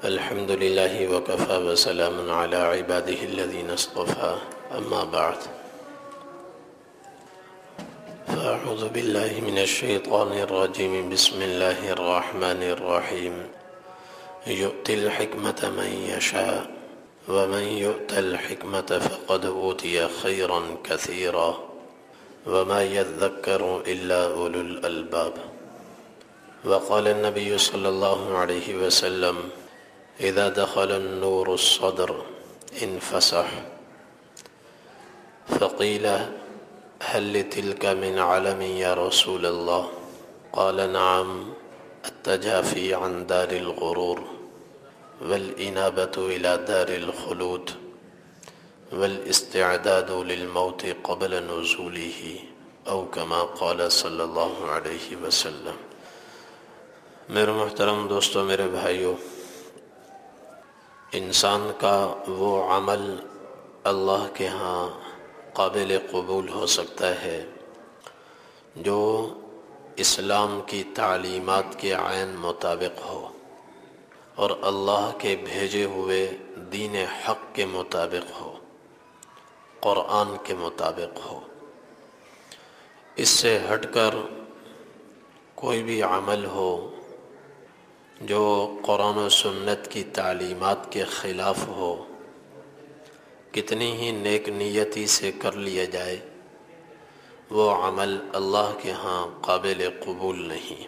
الحمد لله وكفى وسلام على عباده الذين اصطفى أما بعد فأعوذ بالله من الشيطان الرجيم بسم الله الرحمن الرحيم يؤتي الحكمة من يشاء ومن يؤت الحكمة فقد أوتي خيرا كثيرا وما يذكر إلا أولو الألباب وقال النبي صلى الله عليه وسلم إذا دخل النور الصدر انفسح فقيل هل لتلك من علم يا رسول الله قال نعم التجافي عن دار الغرور والإنابة إلى دار الخلود والاستعداد للموت قبل نزوله أو كما قال صلی اللہ علیہ وسلم۔ میرے محترم دوستو، میرے بھائیو، انسان کا وہ عمل اللہ کے ہاں قابل قبول ہو سکتا ہے جو اسلام کی تعلیمات کے عین مطابق ہو اور اللہ کے بھیجے ہوئے دین حق کے مطابق ہو، قرآن کے مطابق ہو۔ اس سے ہٹ کر کوئی بھی عمل ہو جو قرآن و سنت کی تعلیمات کے خلاف ہو، کتنی ہی نیک نیتی سے کر لیا جائے، وہ عمل اللہ کے ہاں قابل قبول نہیں۔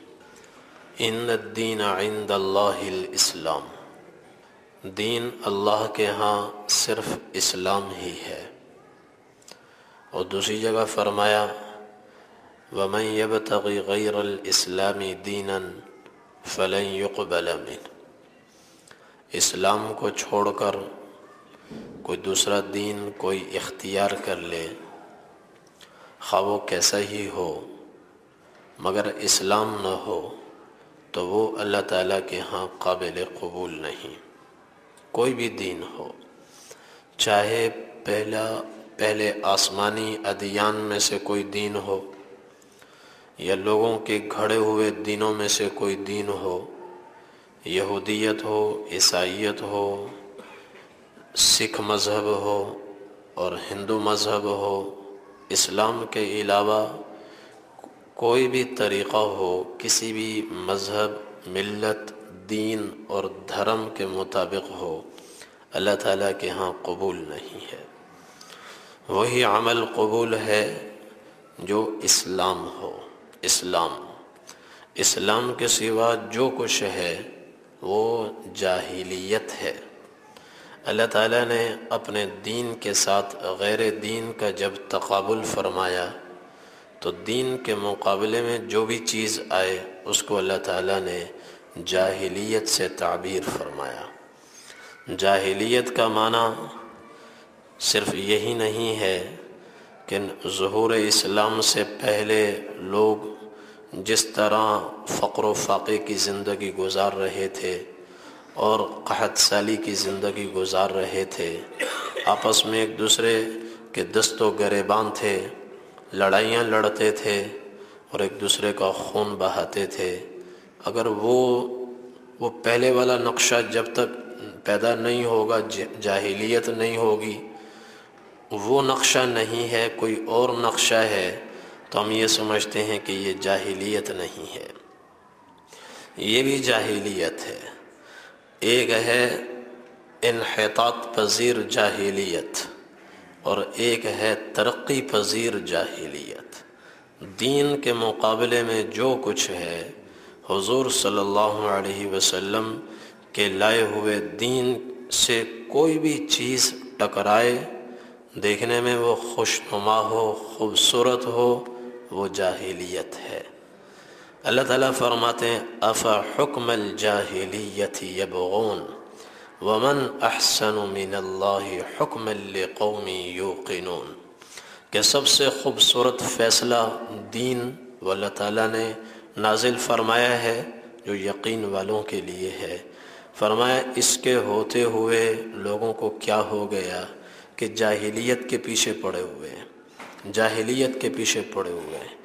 ان الدین عند اللہ الاسلام، دین اللہ کے ہاں صرف اسلام ہی ہے۔ اور دوسری جگہ فرمایا وَمَن يَبْتَغِ غَيْرَ الْإِسْلَامِ دِينًا فَلَن يُقْبَلَ مِنْهُ، اسلام کو چھوڑ کر کوئی دوسرا دین کوئی اختیار کر لے، خواہ وہ کیسا ہی ہو، مگر اسلام نہ ہو تو وہ اللہ تعالیٰ کے ہاں قابل قبول نہیں۔ کوئی بھی دین ہو، چاہے پہلے آسمانی ادیان میں سے کوئی دین ہو یا لوگوں کے گھڑے ہوئے دینوں میں سے کوئی دین ہو، یہودیت ہو، عیسائیت ہو، سکھ مذہب ہو اور ہندو مذہب ہو، اسلام کے علاوہ کوئی بھی طریقہ ہو، کسی بھی مذہب، ملت، دین اور دھرم کے مطابق ہو، اللہ تعالیٰ کے ہاں قبول نہیں ہے۔ وہی عمل قبول ہے جو اسلام ہو۔ اسلام کے سوا جو کچھ ہے وہ جاہلیت ہے۔ اللہ تعالیٰ نے اپنے دین کے ساتھ غیر دین کا جب تقابل فرمایا تو دین کے مقابلے میں جو بھی چیز آئے اس کو اللہ تعالیٰ نے جاہلیت سے تعبیر فرمایا۔ جاہلیت کا معنی صرف یہی نہیں ہے کہ ظہور اسلام سے پہلے لوگ جس طرح فقر و فاقے کی زندگی گزار رہے تھے اور قحط سالی کی زندگی گزار رہے تھے، آپس میں ایک دوسرے کے دست و گریبان تھے، لڑائیاں لڑتے تھے اور ایک دوسرے کا خون بہاتے تھے، اگر وہ پہلے والا نقشہ جب تک پیدا نہیں ہوگا، جاہلیت نہیں ہوگی، وہ نقشہ نہیں ہے، کوئی اور نقشہ ہے، تو ہم یہ سمجھتے ہیں کہ یہ جاہلیت نہیں ہے۔ یہ بھی جاہلیت ہے۔ ایک ہے انحطاط پذیر جاہلیت اور ایک ہے ترقی پذیر جاہلیت۔ دین کے مقابلے میں جو کچھ ہے، حضور صلی اللہ علیہ وسلم کے لائے ہوئے دین سے کوئی بھی چیز ٹکرائے، دیکھنے میں وہ خوشنما ہو، خوبصورت ہو، وہ جاہلیت ہے۔ اللہ تعالیٰ فرماتے ہیں افحکم الجاہلیت یبغون ومن احسن من اللہ حکما لقوم یوقنون، کہ سب سے خوبصورت فیصلہ دین وہ اللہ تعالیٰ نے نازل فرمایا ہے جو یقین والوں کے لیے ہے۔ فرمایا اس کے ہوتے ہوئے لوگوں کو کیا ہو گیا کہ جاہلیت کے پیچھے پڑے ہوئے ہیں، جاہلیت کے پیچھے پڑے ہوئے ہیں۔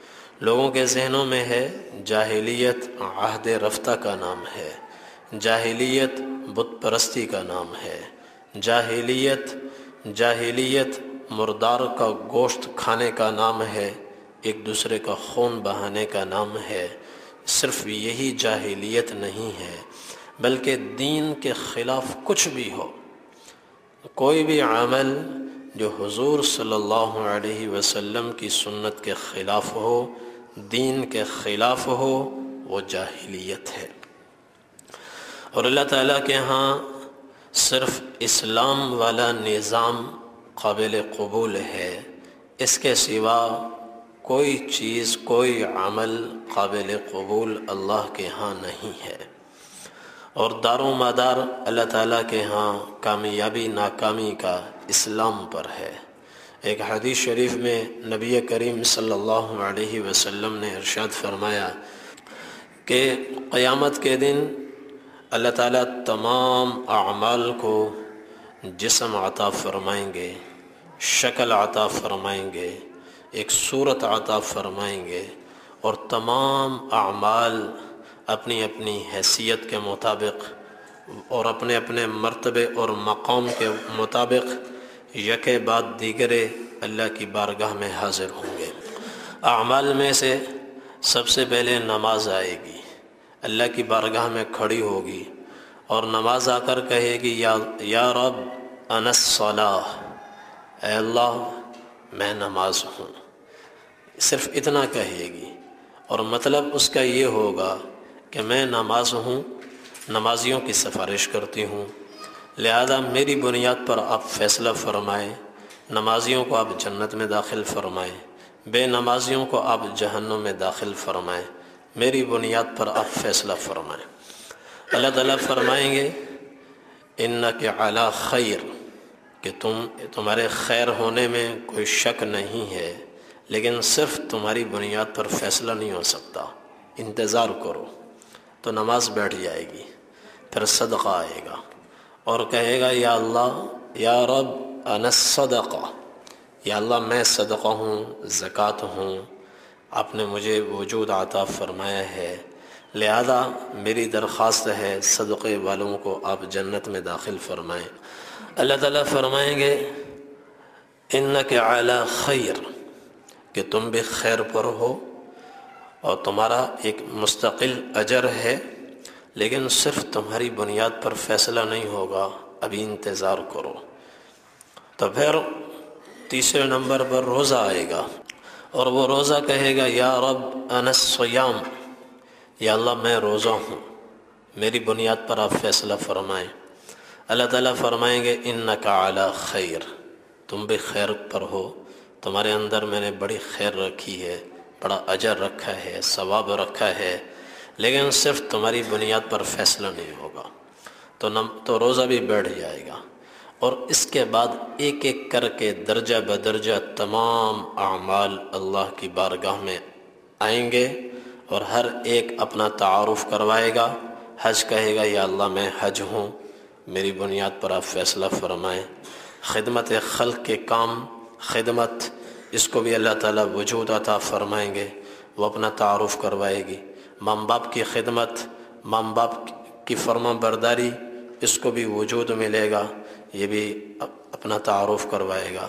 لوگوں کے ذہنوں میں ہے جاہلیت عہد رفتہ کا نام ہے، جاہلیت بت پرستی کا نام ہے۔ جاہلیت مردار کا گوشت کھانے کا نام ہے، ایک دوسرے کا خون بہانے کا نام ہے۔ صرف یہی جاہلیت نہیں ہے، بلکہ دین کے خلاف کچھ بھی ہو، کوئی بھی عمل جو حضور صلی اللہ علیہ وسلم کی سنت کے خلاف ہو، دین کے خلاف ہو، وہ جاہلیت ہے۔ اور اللہ تعالیٰ کے ہاں صرف اسلام والا نظام قابل قبول ہے، اس کے سوا کوئی چیز، کوئی عمل قابل قبول اللہ کے ہاں نہیں ہے۔ اور دار و مدار اللہ تعالیٰ کے ہاں کامیابی ناکامی کا اسلام پر ہے۔ ایک حدیث شریف میں نبی کریم صلی اللہ علیہ وسلم نے ارشاد فرمایا کہ قیامت کے دن اللہ تعالیٰ تمام اعمال کو جسم عطا فرمائیں گے، شکل عطا فرمائیں گے، ایک صورت عطا فرمائیں گے، اور تمام اعمال اپنی اپنی حیثیت کے مطابق اور اپنے اپنے مرتبے اور مقام کے مطابق یکے بعد دیگرے اللہ کی بارگاہ میں حاضر ہوں گے۔ اعمال میں سے سب سے پہلے نماز آئے گی، اللہ کی بارگاہ میں کھڑی ہوگی اور نماز آ کر کہے گی یا رب انا الصلاۃ، اے اللہ میں نماز ہوں۔ صرف اتنا کہے گی، اور مطلب اس کا یہ ہوگا کہ میں نماز ہوں، نمازیوں کی سفارش کرتی ہوں، لہذا میری بنیاد پر آپ فیصلہ فرمائیں، نمازیوں کو آپ جنت میں داخل فرمائیں، بے نمازیوں کو آپ جہنم میں داخل فرمائیں، میری بنیاد پر آپ فیصلہ فرمائیں۔ اللہ تعالیٰ فرمائیں گے انک علی خیر، کہ تمہارے خیر ہونے میں کوئی شک نہیں ہے، لیکن صرف تمہاری بنیاد پر فیصلہ نہیں ہو سکتا، انتظار کرو۔ تو نماز بیٹھ جائے گی، پھر صدقہ آئے گا اور کہے گا یا اللہ یا رب انا الصدقہ، یا اللہ میں صدقہ ہوں، زکوٰۃ ہوں، آپ نے مجھے وجود عطا فرمایا ہے، لہذا میری درخواست ہے صدقے والوں کو آپ جنت میں داخل فرمائیں۔ اللہ تعالیٰ فرمائیں گے انک علی خیر، کہ تم بھی خیر پر ہو اور تمہارا ایک مستقل اجر ہے، لیکن صرف تمہاری بنیاد پر فیصلہ نہیں ہوگا، ابھی انتظار کرو۔ تو پھر تیسرے نمبر پر روزہ آئے گا، اور وہ روزہ کہے گا یا رب انا الصیام، یا اللہ میں روزہ ہوں، میری بنیاد پر آپ فیصلہ فرمائیں۔ اللہ تعالیٰ فرمائیں گے انک علی خیر، تم بھی خیر پر ہو، تمہارے اندر میں نے بڑی خیر رکھی ہے، بڑا اجر رکھا ہے، ثواب رکھا ہے، لیکن صرف تمہاری بنیاد پر فیصلہ نہیں ہوگا۔ تو روزہ بھی بیٹھ جائے گا، اور اس کے بعد ایک ایک کر کے درجہ بدرجہ تمام اعمال اللہ کی بارگاہ میں آئیں گے، اور ہر ایک اپنا تعارف کروائے گا۔ حج کہے گا یا اللہ میں حج ہوں، میری بنیاد پر آپ فیصلہ فرمائیں۔ خدمت خلق کے کام، خدمت، اس کو بھی اللہ تعالیٰ وجود عطا فرمائیں گے، وہ اپنا تعارف کروائے گی۔ ماں باپ کی خدمت، ماں باپ کی فرما برداری، اس کو بھی وجود ملے گا، یہ بھی اپنا تعارف کروائے گا۔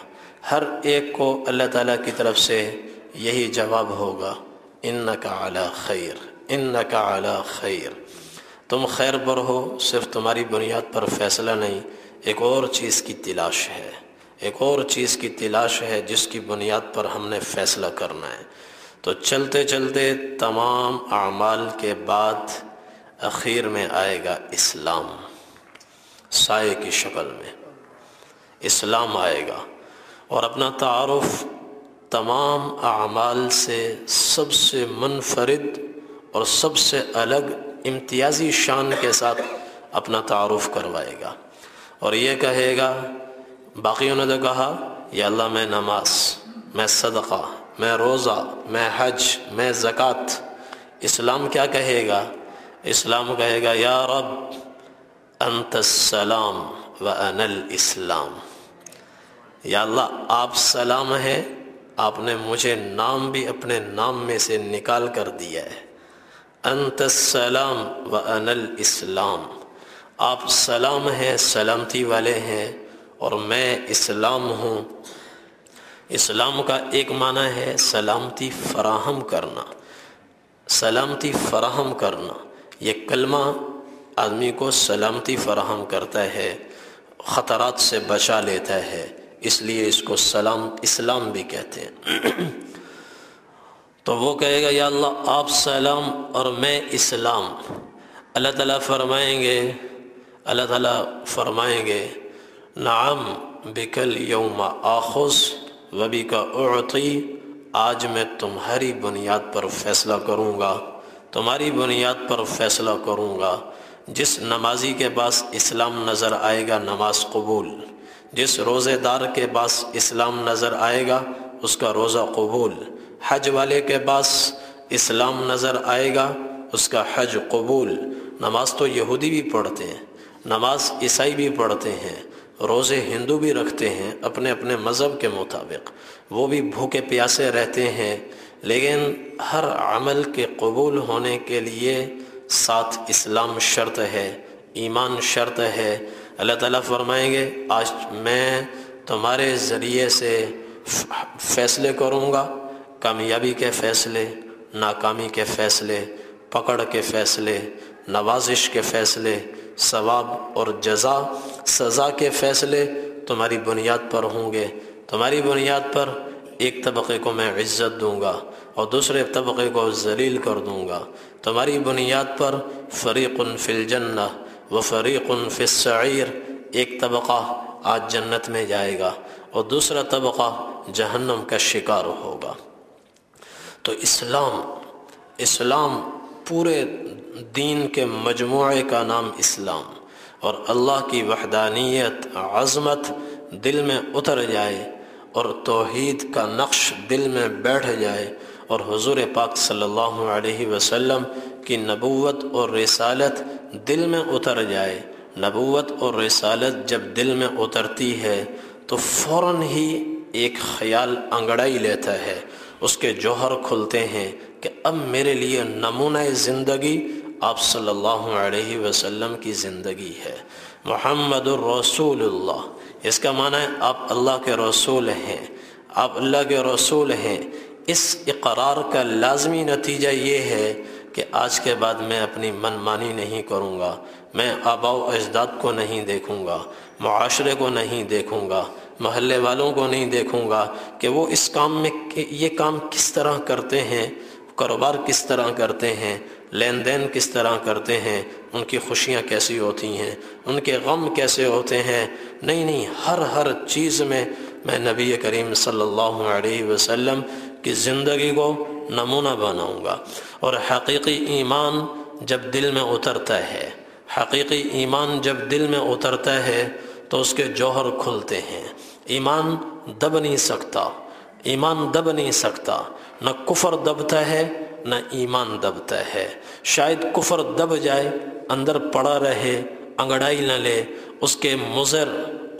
ہر ایک کو اللہ تعالیٰ کی طرف سے یہی جواب ہوگا انک علی خیر، انک علی خیر، تم خیر پر ہو، صرف تمہاری بنیاد پر فیصلہ نہیں، ایک اور چیز کی تلاش ہے، ایک اور چیز کی تلاش ہے جس کی بنیاد پر ہم نے فیصلہ کرنا ہے۔ تو چلتے چلتے تمام اعمال کے بعد اخیر میں آئے گا اسلام، سائے کی شکل میں اسلام آئے گا، اور اپنا تعارف تمام اعمال سے سب سے منفرد اور سب سے الگ امتیازی شان کے ساتھ اپنا تعارف کروائے گا، اور یہ کہے گا، باقیوں نے تو کہا یا اللہ میں نماز، میں صدقہ، میں روزہ، میں حج، میں زکوٰۃ، اسلام کیا کہے گا؟ اسلام کہے گا یا رب انت السلام و انا الاسلام، یا اللہ آپ سلام ہے، آپ نے مجھے نام بھی اپنے نام میں سے نکال کر دیا ہے، انت السلام و انا الاسلام، آپ سلام ہیں، سلامتی والے ہیں، اور میں اسلام ہوں۔ اسلام کا ایک معنی ہے سلامتی فراہم کرنا، سلامتی فراہم کرنا۔ یہ کلمہ آدمی کو سلامتی فراہم کرتا ہے، خطرات سے بچا لیتا ہے، اس لیے اس کو اسلام بھی کہتے ہیں۔ تو وہ کہے گا یا اللہ آپ سلام اور میں اسلام۔ اللہ تعالیٰ فرمائیں گے نعم بکل یوم آخذ و بک اعطی، آج میں تمہاری بنیاد پر فیصلہ کروں گا، تمہاری بنیاد پر فیصلہ کروں گا۔ جس نمازی کے پاس اسلام نظر آئے گا نماز قبول، جس روزے دار کے پاس اسلام نظر آئے گا اس کا روزہ قبول، حج والے کے پاس اسلام نظر آئے گا اس کا حج قبول۔ نماز تو یہودی بھی پڑھتے ہیں، نماز عیسائی بھی پڑھتے ہیں، روزے ہندو بھی رکھتے ہیں اپنے اپنے مذہب کے مطابق، وہ بھی بھوکے پیاسے رہتے ہیں، لیکن ہر عمل کے قبول ہونے کے لیے ساتھ اسلام شرط ہے، ایمان شرط ہے۔ اللہ تعالیٰ فرمائیں گے آج میں تمہارے ذریعے سے فیصلے کروں گا، کامیابی کے فیصلے، ناکامی کے فیصلے، پکڑ کے فیصلے، نوازش کے فیصلے، ثواب اور جزا سزا کے فیصلے تمہاری بنیاد پر ہوں گے۔ تمہاری بنیاد پر ایک طبقے کو میں عزت دوں گا اور دوسرے طبقے کو ذلیل کر دوں گا۔ تمہاری بنیاد پر فریق فی الجنہ و فریق فی السعیر، ایک طبقہ آج جنت میں جائے گا اور دوسرا طبقہ جہنم کا شکار ہوگا۔ تو اسلام پورے دین کے مجموعے کا نام اسلام، اور اللہ کی وحدانیت، عظمت دل میں اتر جائے اور توحید کا نقش دل میں بیٹھ جائے، اور حضور پاک صلی اللہ علیہ وسلم کی نبوت اور رسالت دل میں اتر جائے۔ نبوت اور رسالت جب دل میں اترتی ہے تو فوراً ہی ایک خیال انگڑائی لیتا ہے، اس کے جوہر کھلتے ہیں کہ اب میرے لیے نمونہ زندگی آپ صلی اللہ علیہ وسلم کی زندگی ہے۔ محمد الرسول اللہ، اس کا معنی ہے آپ اللہ کے رسول ہیں، آپ اللہ کے رسول ہیں۔ اس اقرار کا لازمی نتیجہ یہ ہے کہ آج کے بعد میں اپنی من مانی نہیں کروں گا، میں آباء و اجداد کو نہیں دیکھوں گا، معاشرے کو نہیں دیکھوں گا، محلے والوں کو نہیں دیکھوں گا کہ وہ اس کام میں یہ کام کس طرح کرتے ہیں، کاروبار کس طرح کرتے ہیں، لین دین کس طرح کرتے ہیں، ان کی خوشیاں کیسی ہوتی ہیں، ان کے غم کیسے ہوتے ہیں۔ نہیں، ہر چیز میں میں نبی کریم صلی اللہ علیہ وسلم کی زندگی کو نمونہ بناؤں گا۔ اور حقیقی ایمان جب دل میں اترتا ہے، حقیقی ایمان جب دل میں اترتا ہے تو اس کے جوہر کھلتے ہیں۔ ایمان دب نہیں سکتا، ایمان دب نہیں سکتا، نہ کفر دبتا ہے نہ ایمان دبتا ہے۔ شاید کفر دب جائے، اندر پڑا رہے، انگڑائی نہ لے، اس کے مضر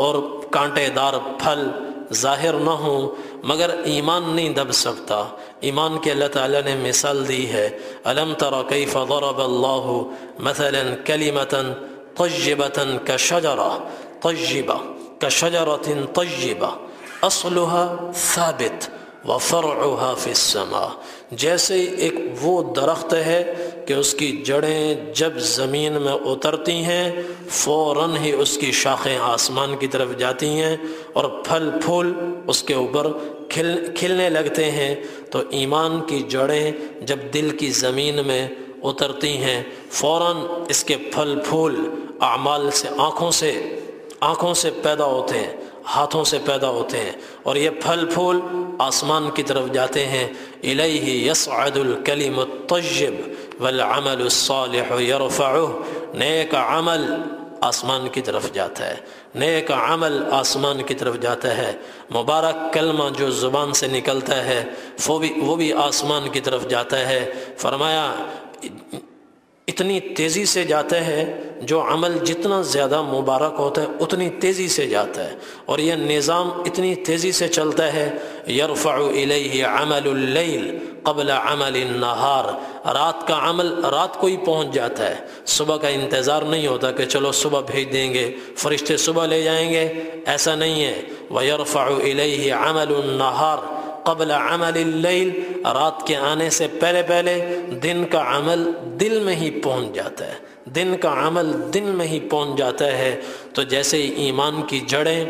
اور کانٹے دار پھل ظاہر نہ ہوں، مگر ایمان نہیں دب سکتا۔ ایمان کے اللہ تعالیٰ نے مثال دی ہے، أَلَمْ تَرَ كَيْفَ ضَرَبَ اللَّهُ مَثَلًا كَلِمَةً طَيِّبَةً كَشَجَرَةٍ طَيِّبَةٍ أَصْلُهَا ثَابِتٌ وَفَرْعُهَا فِي السَّمَاءِ، جیسے ایک وہ درخت ہے کہ اس کی جڑیں جب زمین میں اترتی ہیں فوراً ہی اس کی شاخیں آسمان کی طرف جاتی ہیں اور پھل پھول اس کے اوپر کھلنے لگتے ہیں۔ تو ایمان کی جڑیں جب دل کی زمین میں اترتی ہیں فوراً اس کے پھل پھول اعمال سے آنکھوں سے پیدا ہوتے ہیں، ہاتھوں سے پیدا ہوتے ہیں، اور یہ پھل پھول آسمان کی طرف جاتے ہیں۔ الیہ یصعد الکلم الطیب والعمل الصالح یرفعہ، نیک عمل آسمان کی طرف جاتا ہے، نیک عمل آسمان کی طرف جاتا ہے، مبارک کلمہ جو زبان سے نکلتا ہے وہ بھی آسمان کی طرف جاتا ہے۔ فرمایا اتنی تیزی سے جاتا ہے، جو عمل جتنا زیادہ مبارک ہوتا ہے اتنی تیزی سے جاتا ہے، اور یہ نظام اتنی تیزی سے چلتا ہے۔ یرفع الیہ عمل اللیل قبل عمل النہار، رات کا عمل رات کو ہی پہنچ جاتا ہے، صبح کا انتظار نہیں ہوتا کہ چلو صبح بھیج دیں گے، فرشتے صبح لے جائیں گے، ایسا نہیں ہے۔ وَيَرْفَعُ إِلَيْهِ عَمَلُ النَّهَارِ قبل عمل اللیل، رات کے آنے سے پہلے پہلے دن کا عمل دل میں ہی پہنچ جاتا ہے، دن کا عمل دل میں ہی پہنچ جاتا ہے۔ تو جیسے ہی ایمان کی جڑیں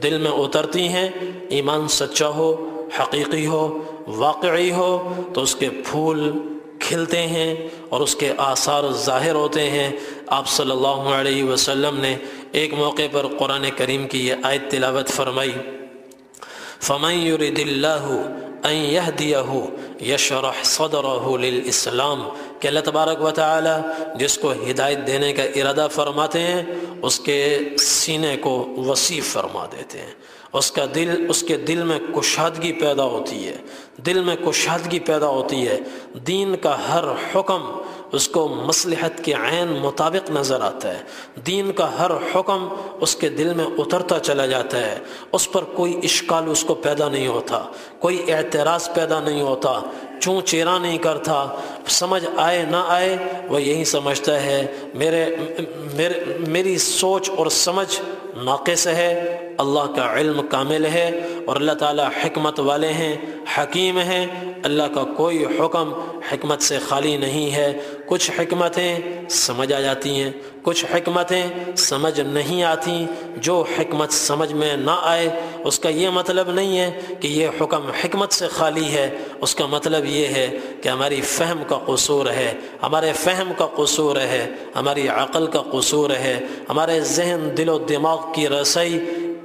دل میں اترتی ہیں، ایمان سچا ہو، حقیقی ہو، واقعی ہو، تو اس کے پھول کھلتے ہیں اور اس کے آثار ظاہر ہوتے ہیں۔ آپ صلی اللہ علیہ وسلم نے ایک موقع پر قرآن کریم کی یہ آیت تلاوت فرمائی، فَمَن يُرِدِ اللَّهُ أَن يَهْدِيَهُ يَشْرَحْ صَدْرَهُ لِلْإِسْلَامِ، کہ اللہ تبارک و تعالی جس کو ہدایت دینے کا ارادہ فرماتے ہیں اس کے سینے کو وسیع فرما دیتے ہیں، اس کے دل میں کشادگی پیدا ہوتی ہے، دل میں کشادگی پیدا ہوتی ہے، دین کا ہر حکم اس کو مصلحت کے عین مطابق نظر آتا ہے، دین کا ہر حکم اس کے دل میں اترتا چلا جاتا ہے، اس پر کوئی اشکال اس کو پیدا نہیں ہوتا، کوئی اعتراض پیدا نہیں ہوتا، چوں چیرا نہیں کرتا، سمجھ آئے نہ آئے وہ یہی سمجھتا ہے میری سوچ اور سمجھ ناقص ہے، اللہ کا علم کامل ہے اور اللہ تعالیٰ حکمت والے ہیں، حکیم ہیں، اللہ کا کوئی حکم حکمت سے خالی نہیں ہے۔ کچھ حکمتیں سمجھ آ جاتی ہیں، کچھ حکمتیں سمجھ نہیں آتی۔ جو حکمت سمجھ میں نہ آئے اس کا یہ مطلب نہیں ہے کہ یہ حکم حکمت سے خالی ہے، اس کا مطلب یہ ہے کہ ہماری فہم کا قصور ہے، ہمارے فہم کا قصور ہے، ہماری عقل کا قصور ہے، ہمارے ذہن دل و دماغ کی رسائی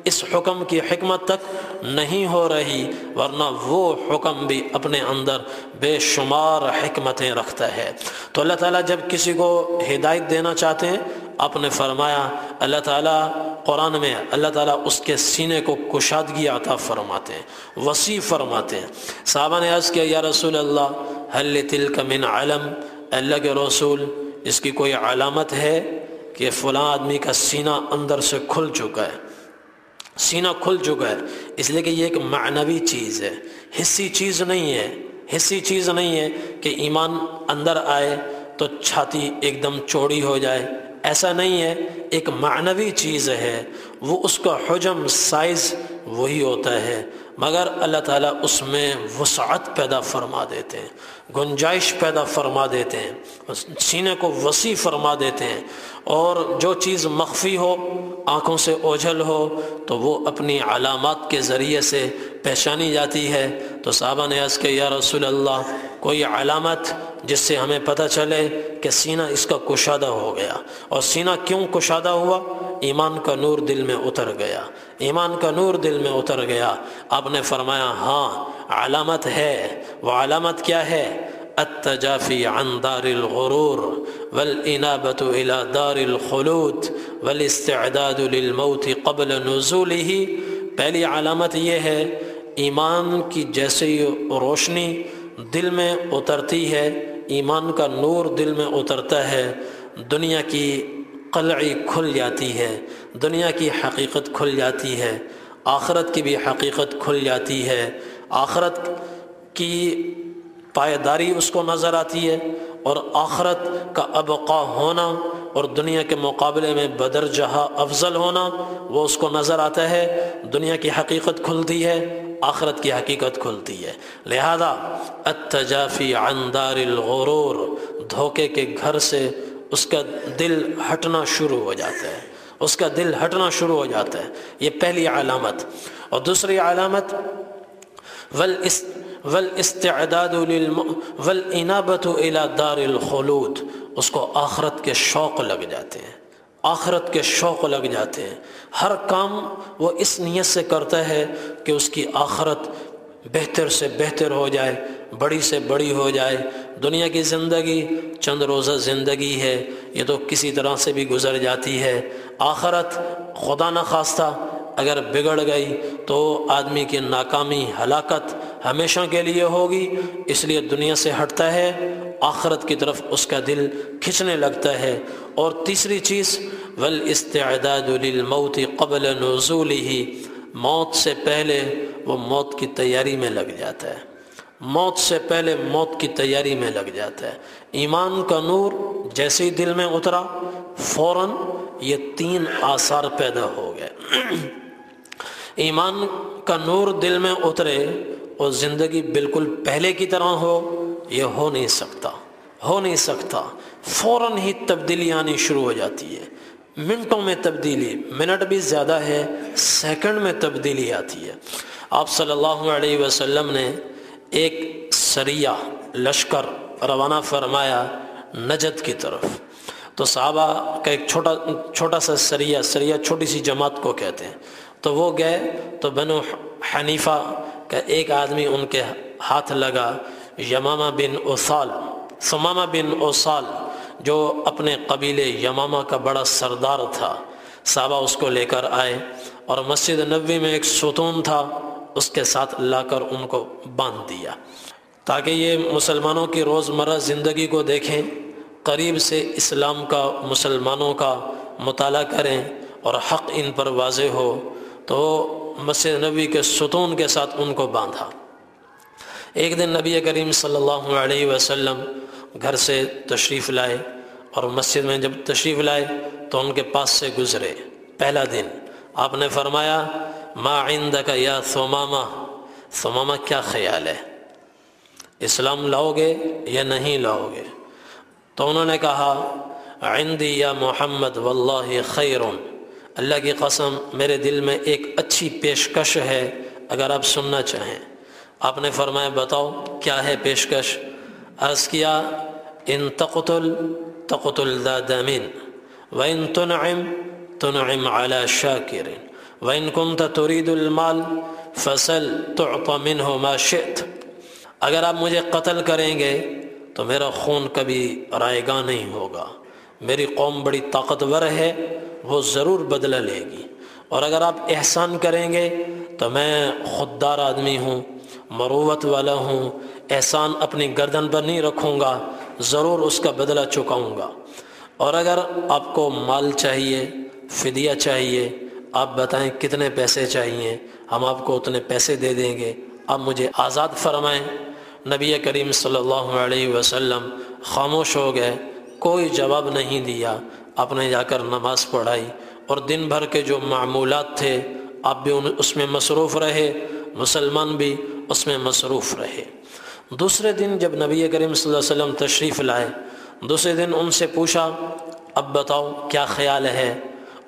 اس حکم کی حکمت تک نہیں ہو رہی، ورنہ وہ حکم بھی اپنے اندر بے شمار حکمتیں رکھتا ہے۔ تو اللہ تعالیٰ جب کسی کو ہدایت دینا چاہتے ہیں، آپ نے فرمایا اللہ تعالیٰ قرآن میں اللہ تعالیٰ اس کے سینے کو کشادگی عطا فرماتے ہیں، وسیع فرماتے ہیں۔ صحابہ نے عرض کیا یا رسول اللہ هل لتلک من علم، اللہ کے رسول اس کی کوئی علامت ہے کہ فلاں آدمی کا سینہ اندر سے کھل چکا ہے، سینہ کھل چکا ہے؟ اس لیے کہ یہ ایک معنوی چیز ہے، حسی چیز نہیں ہے، حسی چیز نہیں ہے کہ ایمان اندر آئے تو چھاتی ایک دم چوڑی ہو جائے، ایسا نہیں ہے، ایک معنوی چیز ہے، وہ اس کا حجم سائز وہی ہوتا ہے، مگر اللہ تعالیٰ اس میں وسعت پیدا فرما دیتے ہیں، گنجائش پیدا فرما دیتے ہیں، سینے کو وسیع فرما دیتے ہیں، اور جو چیز مخفی ہو، آنکھوں سے اوجھل ہو، تو وہ اپنی علامات کے ذریعے سے پہچانی جاتی ہے۔ تو صحابہ نے عرض کہ یا رسول اللہ کوئی علامت جس سے ہمیں پتہ چلے کہ سینہ اس کا کشادہ ہو گیا، اور سینہ کیوں کشادہ ہوا؟ ایمان کا نور دل میں اتر گیا، ایمان کا نور دل میں اتر گیا۔ آپ نے فرمایا ہاں علامت ہے، وہ علامت کیا ہے؟ التجافی عن دار الغرور والانابۃ الى دار الخلود والاستعداد للموت قبل نزولہ۔ پہلی علامت یہ ہے ایمان کی جیسے ہی روشنی دل میں اترتی ہے، ایمان کا نور دل میں اترتا ہے، دنیا کی قلعی کھل جاتی ہے، دنیا کی حقیقت کھل جاتی ہے، آخرت کی بھی حقیقت کھل جاتی ہے، آخرت کی پائیداری اس کو نظر آتی ہے، اور آخرت کا ابقا ہونا اور دنیا کے مقابلے میں بدرجہ افضل ہونا وہ اس کو نظر آتا ہے۔ دنیا کی حقیقت کھلتی ہے، آخرت کی حقیقت کھلتی ہے۔ لہذا التجافی عن دار الغرور، دھوکے کے گھر سے اس کا دل ہٹنا شروع ہو جاتا ہے، اس کا دل ہٹنا شروع ہو جاتا ہے، یہ پہلی علامت۔ اور دوسری علامت والاستعداد والانابۃ الى دار الخلود، اس کو آخرت کے شوق لگ جاتے ہیں، آخرت کے شوق لگ جاتے ہیں، ہر کام وہ اس نیت سے کرتا ہے کہ اس کی آخرت بہتر سے بہتر ہو جائے، بڑی سے بڑی ہو جائے۔ دنیا کی زندگی چند روزہ زندگی ہے، یہ تو کسی طرح سے بھی گزر جاتی ہے، آخرت خدا نخواستہ اگر بگڑ گئی تو آدمی کی ناکامی ہلاکت ہمیشہ کے لیے ہوگی، اس لیے دنیا سے ہٹتا ہے، آخرت کی طرف اس کا دل کھنچنے لگتا ہے۔ اور تیسری چیز والاستعداد للموت قبل نزولہ، موت سے پہلے وہ موت کی تیاری میں لگ جاتا ہے، موت سے پہلے موت کی تیاری میں لگ جاتا ہے۔ ایمان کا نور جیسے ہی دل میں اترا فوراً یہ 3 آثار پیدا ہو گئے۔ ایمان کا نور دل میں اترے اور زندگی بالکل پہلے کی طرح ہو، یہ ہو نہیں سکتا۔ فوراً ہی تبدیلی آنی شروع ہو جاتی ہے، منٹوں میں تبدیلی، منٹ بھی زیادہ ہے، سیکنڈ میں تبدیلی آتی ہے۔ آپ صلی اللہ علیہ وسلم نے ایک سریہ لشکر روانہ فرمایا نجد کی طرف، تو صحابہ کا ایک چھوٹا سا سریہ چھوٹی سی جماعت کو کہتے ہیں، تو وہ گئے تو بنو حنیفہ کا ایک آدمی ان کے ہاتھ لگا، یمامہ بن اوصال جو اپنے قبیلے یمامہ کا بڑا سردار تھا۔ صحابہ اس کو لے کر آئے اور مسجد نبوی میں ایک ستون تھا، اس کے ساتھ لا کر ان کو باندھ دیا تاکہ یہ مسلمانوں کی روزمرہ زندگی کو دیکھیں، قریب سے اسلام کا، مسلمانوں کا مطالعہ کریں اور حق ان پر واضح ہو۔ تو مسجد نبوی کے ستون کے ساتھ ان کو باندھا۔ ایک دن نبی کریم صلی اللہ علیہ وسلم گھر سے تشریف لائے اور مسجد میں جب تشریف لائے تو ان کے پاس سے گزرے۔ پہلا دن آپ نے فرمایا ما عندک یا ثمامہ کیا خیال ہے، اسلام لاؤ گے یا نہیں لاؤ گے؟ تو انہوں نے کہا عندی یا محمد واللہ خیر، اللہ کی قسم میرے دل میں ایک اچھی پیشکش ہے اگر آپ سننا چاہیں۔ آپ نے فرمایا بتاؤ کیا ہے پیشکش؟ عرض کیا ان تقتل ذا دم وان تنعم علی شاکر وان کنت ترید المال فسل تعط منہ ما شئت، اگر آپ مجھے قتل کریں گے تو میرا خون کبھی رائگاں نہیں ہوگا، میری قوم بڑی طاقتور ہے، وہ ضرور بدلہ لے گی، اور اگر آپ احسان کریں گے تو میں خوددار آدمی ہوں، مروت والا ہوں، احسان اپنی گردن پر نہیں رکھوں گا، ضرور اس کا بدلہ چکاؤں گا، اور اگر آپ کو مال چاہیے، فدیہ چاہیے، آپ بتائیں کتنے پیسے چاہیے، ہم آپ کو اتنے پیسے دے دیں گے، آپ مجھے آزاد فرمائیں۔ نبی کریم صلی اللہ علیہ وسلم خاموش ہو گئے، کوئی جواب نہیں دیا۔ آپ نے جا کر نماز پڑھائی اور دن بھر کے جو معمولات تھے آپ بھی اس میں مصروف رہے، مسلمان بھی اس میں مصروف رہے۔ دوسرے دن جب نبی کریم صلی اللہ علیہ وسلم تشریف لائے، دوسرے دن ان سے پوچھا اب بتاؤ کیا خیال ہے؟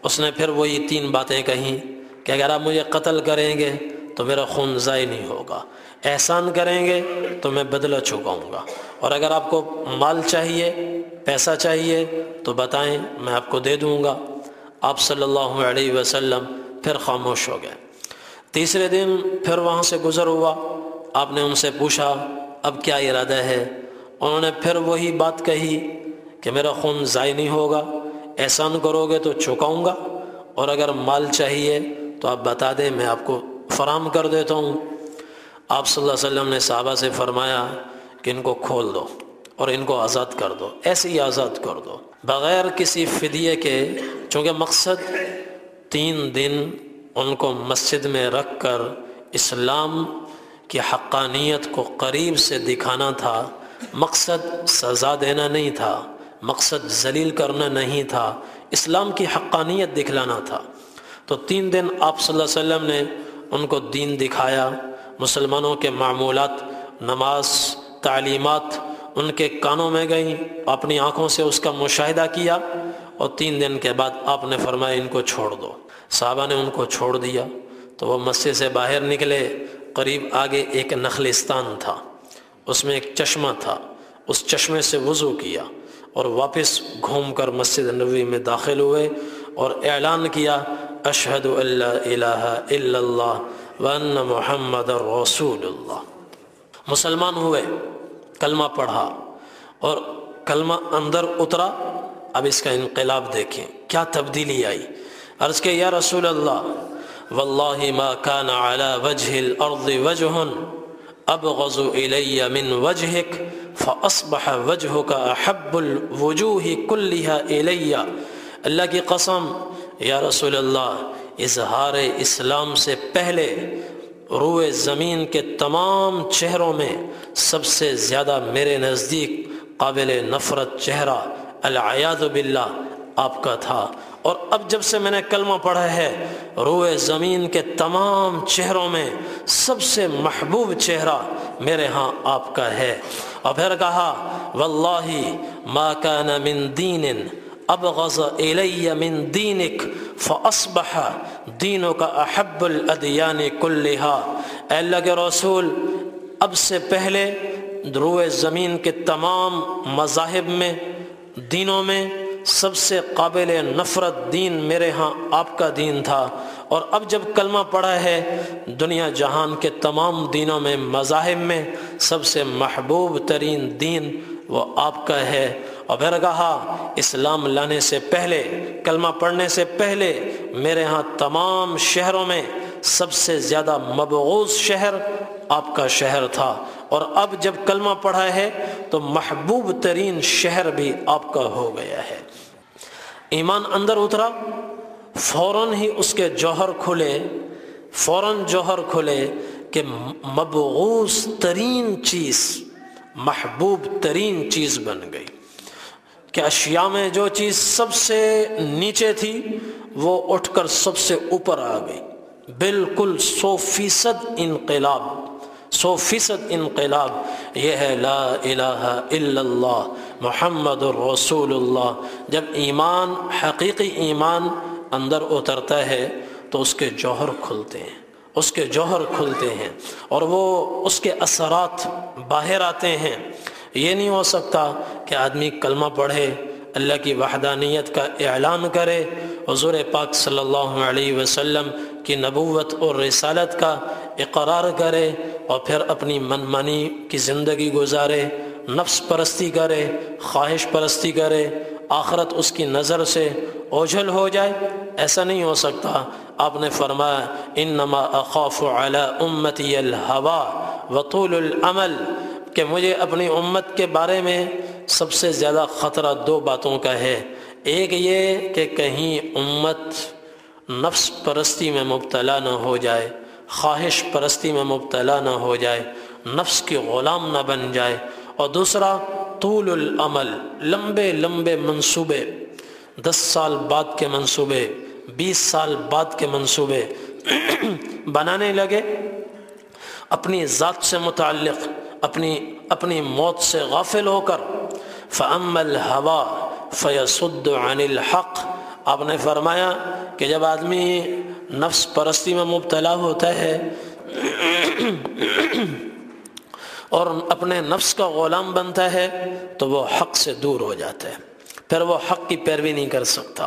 اس نے پھر وہی 3 باتیں کہیں کہ اگر آپ مجھے قتل کریں گے تو میرا خون ضائع نہیں ہوگا، احسان کریں گے تو میں بدلہ چکاؤں گا، اور اگر آپ کو مال چاہیے، پیسہ چاہیے تو بتائیں میں آپ کو دے دوں گا۔ آپ صلی اللہ علیہ وسلم پھر خاموش ہو گئے۔ تیسرے دن پھر وہاں سے گزر ہوا، آپ نے ان سے پوچھا اب کیا ارادہ ہے؟ انہوں نے پھر وہی بات کہی کہ میرا خون ضائع نہیں ہوگا، احسان کرو گے تو چکاؤں گا، اور اگر مال چاہیے تو آپ بتا دیں میں آپ کو فراہم کر دیتا ہوں۔ آپ صلی اللہ علیہ وسلم نے صحابہ سے فرمایا کہ ان کو کھول دو اور ان کو آزاد کر دو، ایسے ہی آزاد کر دو بغیر کسی فدیے کے، چونکہ مقصد 3 دن ان کو مسجد میں رکھ کر اسلام کی حقانیت کو قریب سے دکھانا تھا، مقصد سزا دینا نہیں تھا، مقصد ذلیل کرنا نہیں تھا، اسلام کی حقانیت دکھلانا تھا۔ تو 3 دن آپ صلی اللہ علیہ وسلم نے ان کو دین دکھایا، مسلمانوں کے معمولات، نماز، تعلیمات ان کے کانوں میں گئیں، اپنی آنکھوں سے اس کا مشاہدہ کیا، اور 3 دن کے بعد آپ نے فرمایا ان کو چھوڑ دو۔ صحابہ نے ان کو چھوڑ دیا تو وہ مسجد سے باہر نکلے، قریب آگے ایک نخلستان تھا، اس میں ایک چشمہ تھا، اس چشمے سے وضو کیا اور واپس گھوم کر مسجد نبوی میں داخل ہوئے اور اعلان کیا اشہد ان لا الہ الا اللہ وان محمد رسول اللہ۔ مسلمان ہوئے، کلمہ پڑھا اور کلمہ اندر اترا۔ اب اس کا انقلاب دیکھیں، کیا تبدیلی آئی۔ عرض کہ یا رسول اللہ واللہ ما کان علی وجہ الارض وجہ ابغض الی من وجہک فاصبح وجہک احب الوجوہ کلہا الی۔ اللہ کی قسم یا رسول اللہ، اظہار اسلام سے پہلے روئے زمین کے تمام چہروں میں سب سے زیادہ میرے نزدیک قابل نفرت چہرہ العیاذ باللہ آپ کا تھا، اور اب جب سے میں نے کلمہ پڑھا ہے روئے زمین کے تمام چہروں میں سب سے محبوب چہرہ میرے ہاں آپ کا ہے۔ اور پھر کہا واللہ ما کان من دین ابغض الی من دینک فاصبح دینک احب الادیان کلہا۔ اے اللہ کے رسول، اب سے پہلے روئے زمین کے تمام مذاہب میں، دینوں میں سب سے قابل نفرت دین میرے ہاں آپ کا دین تھا، اور اب جب کلمہ پڑھا ہے دنیا جہان کے تمام دینوں میں، مذاہب میں سب سے محبوب ترین دین وہ آپ کا ہے۔ اور پھر کہا اسلام لانے سے پہلے، کلمہ پڑھنے سے پہلے میرے ہاں تمام شہروں میں سب سے زیادہ مبغوض شہر آپ کا شہر تھا، اور اب جب کلمہ پڑھا ہے تو محبوب ترین شہر بھی آپ کا ہو گیا ہے۔ ایمان اندر اترا، فوراً ہی اس کے جوہر کھلے، فوراً جوہر کھلے کہ مبغوض ترین چیز محبوب ترین چیز بن گئی، کہ اشیاء میں جو چیز سب سے نیچے تھی وہ اٹھ کر سب سے اوپر آ گئی، بالکل 100% انقلاب، 100% انقلاب۔ یہ ہے لا الہ الا اللہ محمد الرسول اللہ۔ جب ایمان، حقیقی ایمان اندر اترتا ہے تو اس کے جوہر کھلتے ہیں، اس کے جوہر کھلتے ہیں، اور وہ اس کے اثرات باہر آتے ہیں۔ یہ نہیں ہو سکتا کہ آدمی کلمہ پڑھے، اللہ کی وحدانیت کا اعلان کرے، حضور پاک صلی اللہ علیہ وسلم کی نبوت اور رسالت کا اقرار کرے، اور پھر اپنی منمانی کی زندگی گزارے، نفس پرستی کرے، خواہش پرستی کرے، آخرت اس کی نظر سے اوجھل ہو جائے۔ ایسا نہیں ہو سکتا۔ آپ نے فرمایا انما اخاف علی امتی الہوی وطول العمل، کہ مجھے اپنی امت کے بارے میں سب سے زیادہ خطرہ دو باتوں کا ہے۔ ایک یہ کہ کہیں امت نفس پرستی میں مبتلا نہ ہو جائے، خواہش پرستی میں مبتلا نہ ہو جائے، نفس کی غلام نہ بن جائے، اور دوسرا طول العمل، لمبے لمبے منصوبے، 10 سال بعد کے منصوبے، 20 سال بعد کے منصوبے بنانے لگے، اپنی ذات سے متعلق، اپنی موت سے غافل ہو کر۔ فَأَمَّا الْهَوَى فَيَصُدُّ عَنِ الْحَقِّ، آپ نے فرمایا کہ جب آدمی نفس پرستی میں مبتلا ہوتا ہے اور اپنے نفس کا غلام بنتا ہے تو وہ حق سے دور ہو جاتا ہے، پھر وہ حق کی پیروی نہیں کر سکتا،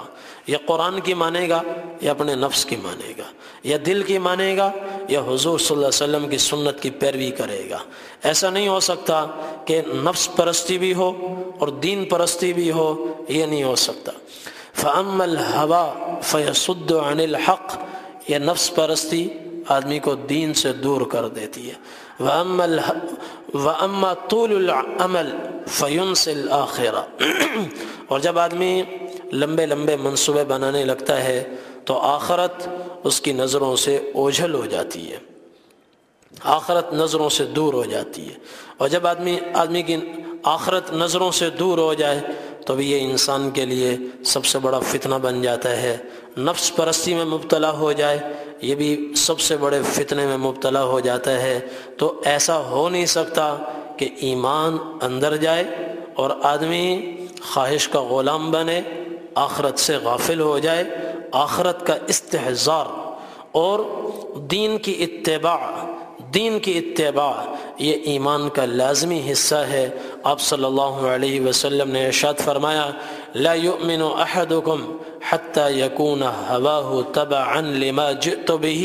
یا قرآن کی مانے گا یا اپنے نفس کی مانے گا، یا دل کی مانے گا یا حضور صلی اللہ علیہ وسلم کی سنت کی پیروی کرے گا۔ ایسا نہیں ہو سکتا کہ نفس پرستی بھی ہو اور دین پرستی بھی ہو، یہ نہیں ہو سکتا۔ فَأَمَّا الْهَوَى فَيَصُدُّ عَنِ الْحَقِّ، یہ نفس پرستی آدمی کو دین سے دور کر دیتی ہے۔ وَأَمَّا طُولُ الْعَمَلِ فَيُنْسِ الْآخِرَةَ، اور جب آدمی لمبے لمبے منصوبے بنانے لگتا ہے تو آخرت اس کی نظروں سے اوجھل ہو جاتی ہے، آخرت نظروں سے دور ہو جاتی ہے، اور جب آدمی کی آخرت نظروں سے دور ہو جائے تو بھی یہ انسان کے لیے سب سے بڑا فتنہ بن جاتا ہے۔ نفس پرستی میں مبتلا ہو جائے، یہ بھی سب سے بڑے فتنے میں مبتلا ہو جاتا ہے۔ تو ایسا ہو نہیں سکتا کہ ایمان اندر جائے اور آدمی خواہش کا غلام بنے، آخرت سے غافل ہو جائے۔ آخرت کا استحضار اور دین کی اتباع یہ ایمان کا لازمی حصہ ہے۔ آپ صلی اللہ علیہ وسلم نے ارشاد فرمایا لا یؤمن احدکم حتی یکون ہواہ تبعا لما جئت بہ،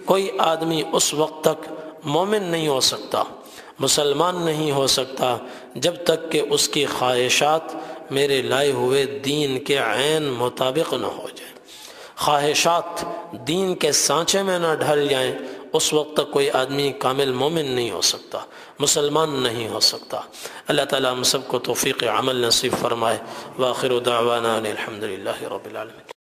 کوئی آدمی اس وقت تک مومن نہیں ہو سکتا، مسلمان نہیں ہو سکتا جب تک کہ اس کی خواہشات میرے لائے ہوئے دین کے عین مطابق نہ ہو جائیں، خواہشات دین کے سانچے میں نہ ڈھل جائیں، اس وقت تک کوئی آدمی کامل مومن نہیں ہو سکتا، مسلمان نہیں ہو سکتا۔ اللہ تعالیٰ ہم سب کو توفیق عمل نصیب فرمائے۔ وآخر دعوانا الحمد للہ رب العالمین۔